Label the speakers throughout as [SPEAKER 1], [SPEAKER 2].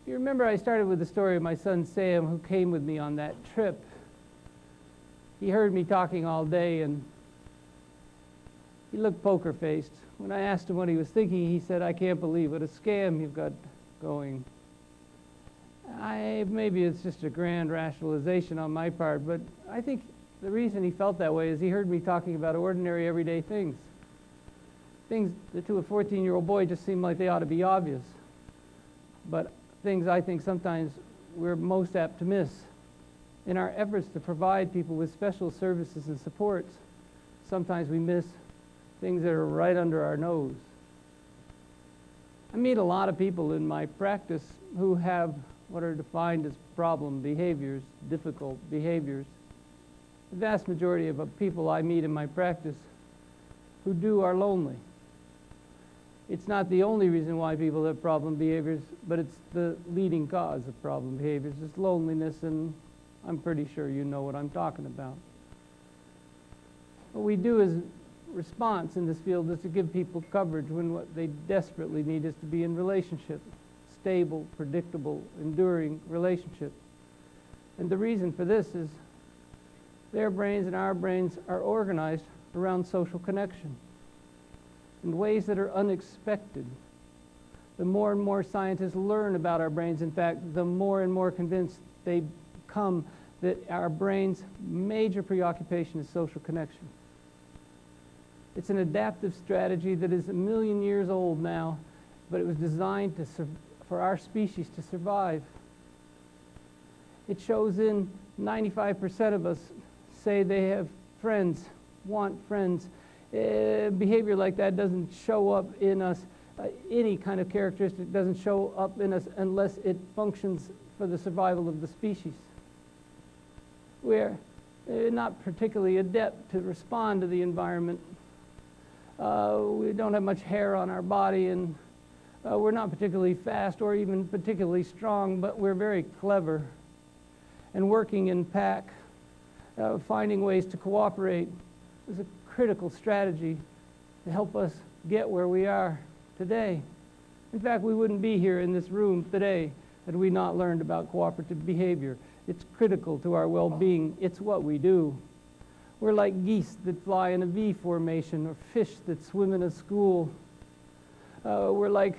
[SPEAKER 1] You remember I started with the story of my son Sam, who came with me on that trip. He heard me talking all day and he looked poker-faced. When I asked him what he was thinking, he said, "I can't believe what a scam you've got going." Maybe it's just a grand rationalization on my part, but I think the reason he felt that way is he heard me talking about ordinary, everyday things. Things that to a 14-year-old boy just seem like they ought to be obvious. But things I think sometimes we're most apt to miss. In our efforts to provide people with special services and supports, sometimes we miss things that are right under our nose. I meet a lot of people in my practice who have what are defined as problem behaviors, difficult behaviors. The vast majority of people I meet in my practice who do are lonely. It's not the only reason why people have problem behaviors, but it's the leading cause of problem behaviors. It's loneliness, and I'm pretty sure you know what I'm talking about. What we do as response in this field is to give people coverage when what they desperately need is to be in relationship, stable, predictable, enduring relationship. And the reason for this is their brains and our brains are organized around social connection in ways that are unexpected. The more and more scientists learn about our brains, in fact, the more and more convinced they become that our brain's major preoccupation is social connection. It's an adaptive strategy that is 1 million years old now, but it was designed for our species to survive. It shows in 95% of us say they have friends, want friends. Behavior like that doesn't show up in us. Any kind of characteristic doesn't show up in us unless it functions for the survival of the species. We're not particularly adept to respond to the environment. We don't have much hair on our body, and we're not particularly fast or even particularly strong, but we're very clever. And working in pack, finding ways to cooperate is a critical strategy to help us get where we are today. In fact, we wouldn't be here in this room today had we not learned about cooperative behavior. It's critical to our well-being. It's what we do. We're like geese that fly in a V formation or fish that swim in a school. We're like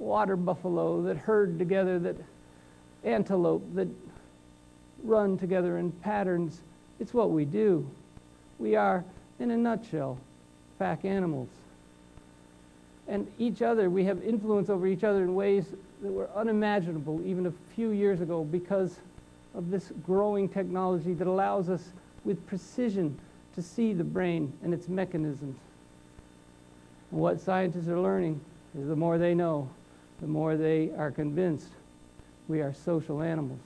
[SPEAKER 1] water buffalo that herd together, that antelope that run together in patterns. It's what we do. We are, in a nutshell, pack animals. And each other, we have influence over each other in ways that were unimaginable even a few years ago because of this growing technology that allows us with precision to see the brain and its mechanisms. And what scientists are learning is the more they know, the more they are convinced we are social animals.